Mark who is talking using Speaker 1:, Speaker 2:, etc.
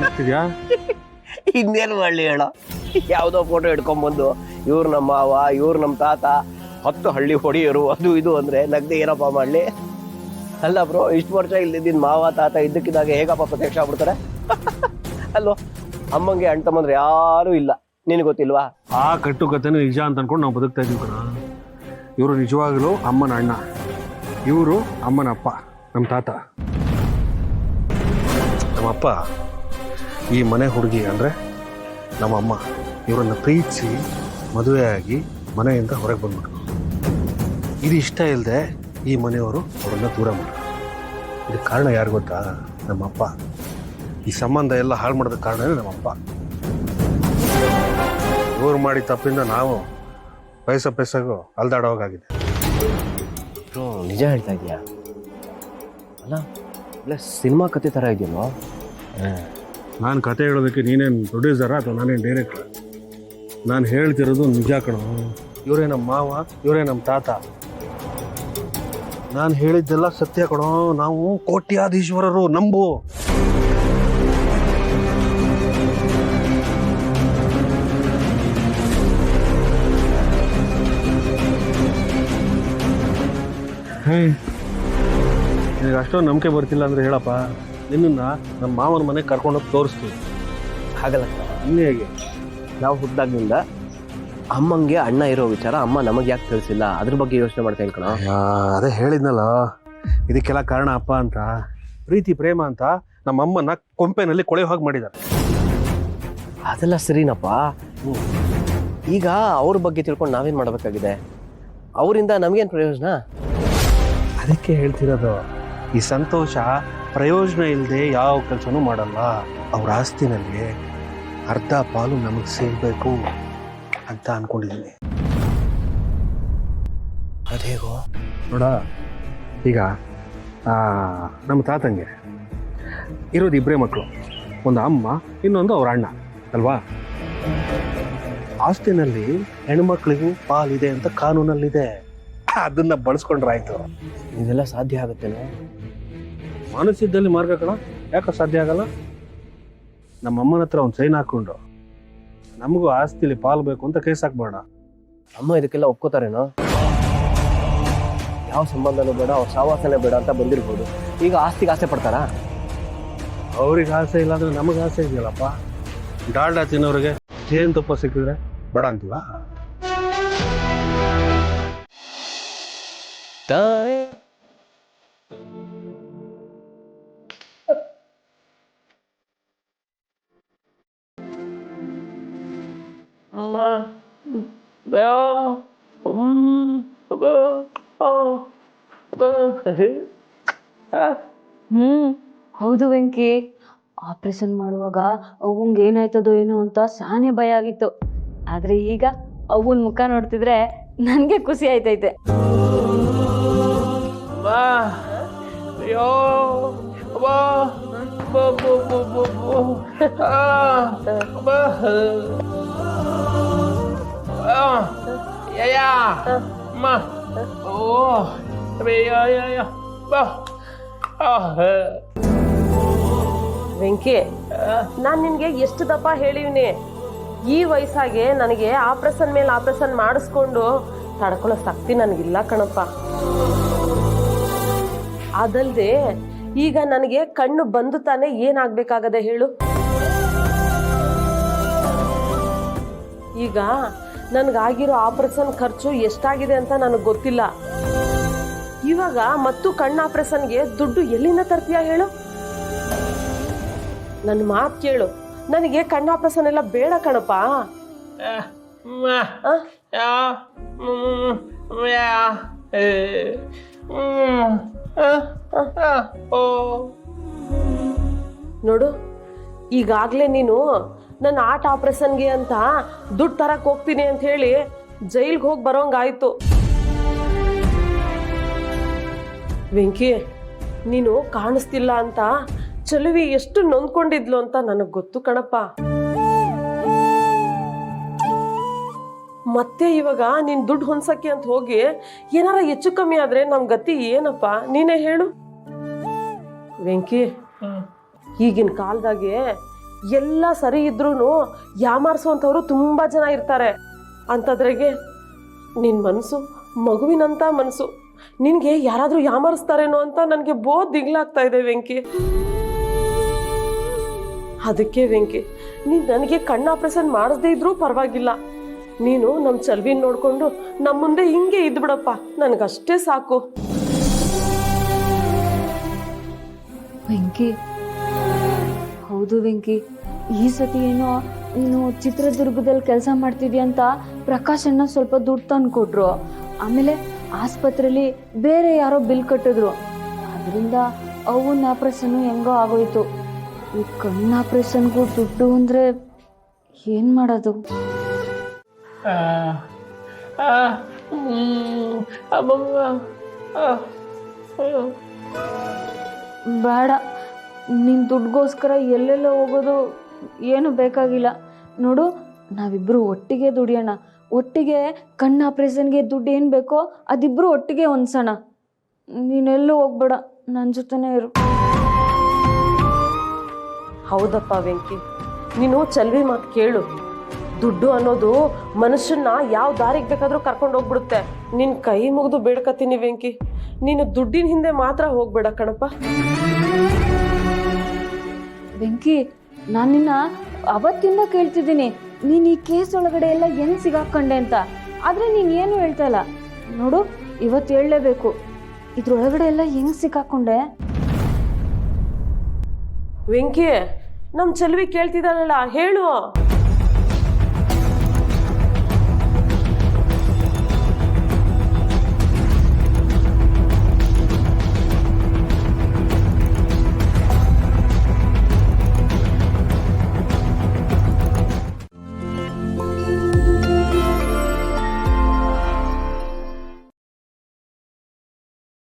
Speaker 1: ನಗ್ತಿದ್ಯಾ?
Speaker 2: ಇನ್ನೇನು ಮಾಡಲಿ ಹೇಳೋ, ಯಾವುದೋ ಫೋಟೋ ಹಿಡ್ಕೊಂಬಂದು ಇವ್ರು ನಮ್ಮ ಮಾವ, ಇವ್ರು ನಮ್ಮ ತಾತ, 10 ಹಳ್ಳಿ ಹೊಡಿಯೋರು, ಅದು ಇದು ಅಂದ್ರೆ ನಗ್ದೆ ಏನಪ್ಪ ಮಾಡಲಿ? ಅಲ್ಲ ಬ್ರೋ, ಇಷ್ಟು ವರ್ಷ ಇಲ್ಲಿದ್ದಿನ ಮಾವ ತಾತ ಇದ್ದಕ್ಕಿದ್ದಾಗೆ ಹೇಗಪ್ಪ ಪ್ರತ್ಯಕ್ಷ ಆಗ್ಬಿಡ್ತಾರೆ? ಅಲ್ವಾ? ಅಮ್ಮಂಗೆ ಅಣ್ಣ ತಮ್ಮಂದ್ರೆ ಯಾರೂ ಇಲ್ಲ, ನಿನಗೆ ಗೊತ್ತಿಲ್ವಾ?
Speaker 1: ಆ ಕಟ್ಟುಕತೆನೂ ನಿಜ ಅಂತ ಅನ್ಕೊಂಡು ನಾವು ಬದುಕ್ತಾ ಇದೀವಿ ಕಣ. ಇವರು ನಿಜವಾಗ್ಲೂ ಅಮ್ಮನ ಅಣ್ಣ, ಇವರು ಅಮ್ಮನ ಅಪ್ಪ, ನಮ್ಮ ತಾತ. ನಮ್ಮಪ್ಪ ಈ ಮನೆ ಹುಡುಗಿ ಅಂದರೆ ನಮ್ಮಮ್ಮ ಇವರನ್ನು ಪ್ರೀತಿಸಿ ಮದುವೆಯಾಗಿ ಮನೆಯಿಂದ ಹೊರಗೆ ಬಂದ್ಬಿಟ್ರು. ಇದು ಇಷ್ಟ ಇಲ್ಲದೆ ಈ ಮನೆಯವರು ಅವರನ್ನ ದೂರ ಮಾಡಿದ್ರು. ಇದಕ್ಕೆ ಕಾರಣ ಯಾರು ಗೊತ್ತಾ? ನಮ್ಮಪ್ಪ. ಈ ಸಂಬಂಧ ಎಲ್ಲ ಹಾಳು ಮಾಡೋದಕ್ಕೆ ಕಾರಣನೇ ನಮ್ಮಪ್ಪ. ಇವ್ರು ಮಾಡಿ ತಪ್ಪಿಂದ ನಾವು ಪೈಸೆಗೂ ಅಲ್ದಾಡೋವಾಗಿದೆ.
Speaker 2: ನಿಜ ಹೇಳ್ತಾ ಇದೀಯಾ? ಅಲ್ಲ ಇಲ್ಲ ಸಿನಿಮಾ ಕತೆ ಥರ ಇದೆಯಲ್ಲೋ.
Speaker 1: ನಾನು ಕತೆ ಹೇಳೋದಕ್ಕೆ ನೀನೇನು ಪ್ರೊಡ್ಯೂಸರ ಅಥವಾ ನಾನೇನು ಡೈರೆಕ್ಟರ್? ನಾನು ಹೇಳ್ತಿರೋದು ನಿಜ ಕಣೋ. ಇವರೇ ನಮ್ಮ ಮಾವ, ಇವರೇ ನಮ್ಮ ತಾತ. ನಾನು ಹೇಳಿದ್ದೆಲ್ಲ ಸತ್ಯ ಕಣೋ. ನಾವು ಕೋಟ್ಯಾಧೀಶ್ವರರು, ನಂಬು. ನಿನಗೆ ಅಷ್ಟೊಂದು ನಂಬಿಕೆ ಬರ್ತಿಲ್ಲ ಅಂದರೆ ಹೇಳಪ್ಪ, ನಿನ್ನನ್ನು ನಮ್ಮ ಮಾವನ ಮನೆಗೆ ಕರ್ಕೊಂಡೋಗಿ ತೋರಿಸ್ತೀವಿ.
Speaker 2: ಹಾಗಲ್ಲ,
Speaker 1: ಇನ್ನೇ ಹೇಗೆ?
Speaker 2: ನಾವು ಹುಟ್ಟಿದಾಗಿಂದ ಅಮ್ಮಂಗೆ ಅಣ್ಣ ಇರೋ ವಿಚಾರ ಅಮ್ಮ ನಮಗೆ ಯಾಕೆ ತಿಳಿಸಿಲ್ಲ, ಅದ್ರ ಬಗ್ಗೆ ಯೋಚನೆ ಮಾಡ್ತಾ ಕಣ.
Speaker 1: ಅದೇ ಹೇಳಿದ್ನಲ್ಲ, ಇದಕ್ಕೆಲ್ಲ ಕಾರಣ ಅಪ್ಪ ಅಂತ. ಪ್ರೀತಿ ಪ್ರೇಮ ಅಂತ ನಮ್ಮಮ್ಮನ ಕೊಂಪೆನಲ್ಲಿ ಕೊಳೆ ಹಾಗೆ ಮಾಡಿದ್ದಾರೆ.
Speaker 2: ಅದೆಲ್ಲ ಸರಿನಪ್ಪ. ಈಗ ಅವ್ರ ಬಗ್ಗೆ ತಿಳ್ಕೊಂಡು ನಾವೇನು ಮಾಡಬೇಕಾಗಿದೆ? ಅವರಿಂದ ನಮಗೇನು ಪ್ರಯೋಜನ?
Speaker 1: ಅದಕ್ಕೆ ಹೇಳ್ತಿರೋದು, ಈ ಸಂತೋಷ ಪ್ರಯೋಜನ ಇಲ್ಲದೆ ಯಾವ ಕೆಲಸನೂ ಮಾಡಲ್ಲ. ಅವ್ರ ಆಸ್ತಿನಲ್ಲಿ ಅರ್ಧ ಪಾಲು ನಮಗೆ ಸೇರಬೇಕು ಅಂತ ಅನ್ಕೊಂಡಿದ್ದೀನಿ.
Speaker 2: ಅದೇಗೋ
Speaker 1: ನೋಡ, ಈಗ ನಮ್ಮ ತಾತಂಗೆ ಇರೋದು ಇಬ್ಬರೇ ಮಕ್ಕಳು, ಒಂದು ಅಮ್ಮ, ಇನ್ನೊಂದು ಅವ್ರ ಅಣ್ಣ ಅಲ್ವಾ? ಆಸ್ತಿನಲ್ಲಿ ಹೆಣ್ಮಕ್ಳಿಗೂ ಪಾಲಿದೆ ಅಂತ ಕಾನೂನಲ್ಲಿದೆ. ಅದನ್ನ ಬಳಸ್ಕೊಂಡ್ರಾಯ್ತು.
Speaker 2: ಇದೆಲ್ಲ ಸಾಧ್ಯ ಆಗುತ್ತೇನೋ?
Speaker 1: ಮನಸ್ಸಿದ್ದಲ್ಲಿ ಮಾರ್ಗ ಕಣ. ಯಾಕೆ ಸಾಧ್ಯ ಆಗಲ್ಲ? ನಮ್ಮ ಅಮ್ಮನ ಹತ್ರ ಒಂದು ಸೈನ್ ಹಾಕೊಂಡು ನಮಗೂ ಆಸ್ತಿಲಿ ಪಾಲು ಬೇಕು ಅಂತ ಕೇಸ್ ಹಾಕ್ಬೇಡ.
Speaker 2: ಅಮ್ಮ ಇದಕ್ಕೆಲ್ಲ ಒಪ್ಕೋತಾರೇನೋ? ಯಾವ ಸಂಬಂಧನೂ ಬೇಡ, ಅವ್ರ ಸಹವಾಸನೆ ಬೇಡ ಅಂತ ಬಂದಿರ್ಬೋದು. ಈಗ ಆಸ್ತಿಗೆ ಆಸೆ ಪಡ್ತಾರಾ?
Speaker 1: ಅವ್ರಿಗೆ ಆಸೆ ಇಲ್ಲ ಅಂದ್ರೆ ನಮಗೆ ಆಸೆ ಇದೆಯಲ್ಲಪ್ಪ. ಡಾಲ್ಡಾ ತಿನ್ನೋರಿಗೆ ಜೇನು ತುಪ್ಪ ಸಿಕ್ಕಿದ್ರೆ ಬೇಡ ಅಂತೀವ?
Speaker 3: ಹೌದು ವೆಂಕಿ, ಆಪರೇಷನ್ ಮಾಡುವಾಗ ಅವಂಗೆ ಏನಾಯ್ತದೋ ಏನೋ ಅಂತ ಸಾನೇ ಭಯ ಆಗಿತ್ತು. ಆದ್ರೆ ಈಗ ಅವನ್ ಮುಖ ನೋಡ್ತಿದ್ರೆ ನನ್ಗೆ ಖುಷಿ ಆಯ್ತೈತೆ.
Speaker 4: ವೆಂಕಿ, ನಾನ್ ನಿನ್ಗೆ ಎಷ್ಟು ದಪ್ಪ ಹೇಳಿವ್ನಿ, ಈ ವಯಸ್ಸಾಗೆ ನನಗೆ ಆಪರೇಷನ್ ಮೇಲೆ ಆಪರೇಷನ್ ಮಾಡಿಸ್ಕೊಂಡು ತಡ್ಕೊಳ್ಳೋ ಶಕ್ತಿ ನನಗಿಲ್ಲ ಕಣಪ್ಪ. ಅದಲ್ದೆ ಈಗ ನನಗೆ ಕಣ್ಣು ಬಂದು ತಾನೆ ಏನಾಗ್ಬೇಕಾಗದೆ ಹೇಳು? ಈಗ ನನ್ಗಾಗಿರೋ ಆಪರೇಷನ್ ಖರ್ಚು ಎಷ್ಟಾಗಿದೆ ಅಂತ ನನಗೆ ಗೊತ್ತಿಲ್ಲ. ಇವಾಗ ಮತ್ತು ಕಣ್ಣು ಆಪರೇಷನ್ಗೆ ದುಡ್ಡು ಎಲ್ಲಿಂದ ತರ್ತೀಯ ಹೇಳು? ನನ್ನ ಮಾತು ಕೇಳು, ನನಗೆ ಕಣ್ಣು ಆಪರೇಷನ್ ಎಲ್ಲ ಬೇಡ ಕಣಪ್ಪ. ನೋಡು, ಈಗಾಗ್ಲೇ ನೀನು ನನ್ನ ಆಟ ಆಪರೇಷನ್ಗೆ ಅಂತ ದುಡ್ಡು ತರಕ್ ಹೋಗ್ತೀನಿ ಅಂತ ಹೇಳಿ ಜೈಲ್ಗೆ ಹೋಗಿ ಬರೋಂಗಾಯ್ತು. ವೆಂಕಿ, ನೀನು ಕಾಣಿಸ್ತಿಲ್ಲ ಅಂತ ಚಲುವಿ ಎಷ್ಟು ನೊಂದ್ಕೊಂಡಿದ್ಲು ಅಂತ ನನಗೆ ಗೊತ್ತು ಕಣಪ್ಪ. ಮತ್ತೆ ಇವಾಗ ನೀನ್ ದುಡ್ಡು ಹೊಂದ್ಸಕ್ಕೆ ಅಂತ ಹೋಗಿ ಏನಾರ ಹೆಚ್ಚು ಕಮ್ಮಿ ಆದ್ರೆ ನಮ್ ಗತಿ ಏನಪ್ಪ? ನೀನೇ ಹೇಳು ವೆಂಕಿ. ಈಗಿನ ಕಾಲದಾಗೆ ಎಲ್ಲ ಸರಿ ಇದ್ರೂ ಯಾಮಾರಿಸುವಂಥವ್ರು ತುಂಬ ಜನ ಇರ್ತಾರೆ. ಅಂಥದ್ರಾಗೆ ನಿನ್ನ ಮನಸ್ಸು ಮಗುವಿನಂಥ ಮನಸ್ಸು, ನಿನಗೆ ಯಾರಾದರೂ ಯಾಮಾರಿಸ್ತಾರೇನೋ ಅಂತ ನನಗೆ ದಿಗ್ಲಾಗ್ತಾ ಇದೆ ವೆಂಕಿ. ಅದಕ್ಕೆ ವೆಂಕಿ, ನೀನು ನನಗೆ ಕಣ್ಣು ಆಪ್ರೇಷನ್ ಮಾಡಿಸ್ದೇ ಇದ್ರೂ ಪರವಾಗಿಲ್ಲ, ನೀನು ನಮ್ಮ ಚಲ್ವಿನ ನೋಡಿಕೊಂಡು ನಮ್ಮ ಮುಂದೆ ಹಿಂಗೆ ಇದ್ಬಿಡಪ್ಪ, ನನಗಷ್ಟೇ ಸಾಕು.
Speaker 3: ವೆಂಕಿ, ಹೌದು ವೆಂಕಿ, ಈ ಸತಿ ಏನೋ ನೀನು ಚಿತ್ರದುರ್ಗದಲ್ಲಿ ಕೆಲಸ ಮಾಡ್ತಿದ್ಯಾ ಅಂತ ಪ್ರಕಾಶ್ ಅಣ್ಣ ಸ್ವಲ್ಪ ದುಡ್ಡು ತಂದು ಕೊಟ್ರು. ಆಮೇಲೆ ಆಸ್ಪತ್ರೆಯಲ್ಲಿ ಬೇರೆ ಯಾರೋ ಬಿಲ್ ಕಟ್ಟಿದ್ರು. ಅದರಿಂದ ಅವನ ಆಪ್ರೇಷನ್ ಹೆಂಗೋ ಆಗೋಯ್ತು. ಈ ಕಣ್ಣು ಆಪ್ರೇಷನ್ಗೂ ದುಡ್ಡು ಅಂದರೆ ಏನು ಮಾಡೋದು? ಬೇಡ, ನಿನ್ನ ದುಡ್ಗೋಸ್ಕರ ಎಲ್ಲೆಲ್ಲ ಹೋಗೋದು ಏನು ಬೇಕಾಗಿಲ್ಲ. ನೋಡು, ನಾವಿಬ್ಬರು ಒಟ್ಟಿಗೆ ದುಡಿಯೋಣ, ಒಟ್ಟಿಗೆ ಕಣ್ಣು ಆಪ್ರೇಷನ್ಗೆ ದುಡ್ಡು ಏನು ಬೇಕೋ ಅದಿಬ್ಬರು ಒಟ್ಟಿಗೆ ಹೊಂದ್ಸೋಣ. ನೀನೆಲ್ಲೂ ಹೋಗ್ಬೇಡ, ನನ್ನ ಜೊತೆನೇ ಇರು.
Speaker 4: ಹೌದಪ್ಪ ವೆಂಕಿ, ನೀನು ಚಲ್ವಿ ಮಾತು ಕೇಳು. ದುಡ್ಡು ಅನ್ನೋದು ಮನುಷ್ಯನ್ನ ಯಾವ ದಾರಿಗೆ ಬೇಕಾದರೂ ಕರ್ಕೊಂಡು ಹೋಗ್ಬಿಡುತ್ತೆ. ನಿನ್ನ ಕೈ ಮುಗಿದು ಬೇಡ್ಕತ್ತೀನಿ ವೆಂಕಿ, ನೀನು ದುಡ್ಡಿನ ಹಿಂದೆ ಮಾತ್ರ ಹೋಗ್ಬೇಡ ಕಣಪ್ಪ.
Speaker 3: ವೆಂಕಿ, ನಾನು ನಿನ್ನ ಅವತ್ತಿಂದ ಕೇಳ್ತಿದ್ದೀನಿ, ನೀನು ಈ ಕೇಸ್ ಒಳಗಡೆ ಎಲ್ಲ ಹೆಂಗೆ ಸಿಗಾಕೊಂಡೆ ಅಂತ. ಆದರೆ ನೀನು ಏನು ಹೇಳ್ತಾ ಇಲ್ಲ. ನೋಡು, ಇವತ್ತು ಹೇಳಲೇಬೇಕು, ಇದ್ರೊಳಗಡೆ ಎಲ್ಲ ಹೆಂಗೆ ಸಿಕ್ಕಾಕೊಂಡೆ?
Speaker 4: ವೆಂಕಿ, ನಮ್ಮ ಚಲ್ವಿ ಕೇಳ್ತಿದ್ದಾಳಲ್ಲ, ಹೇಳು.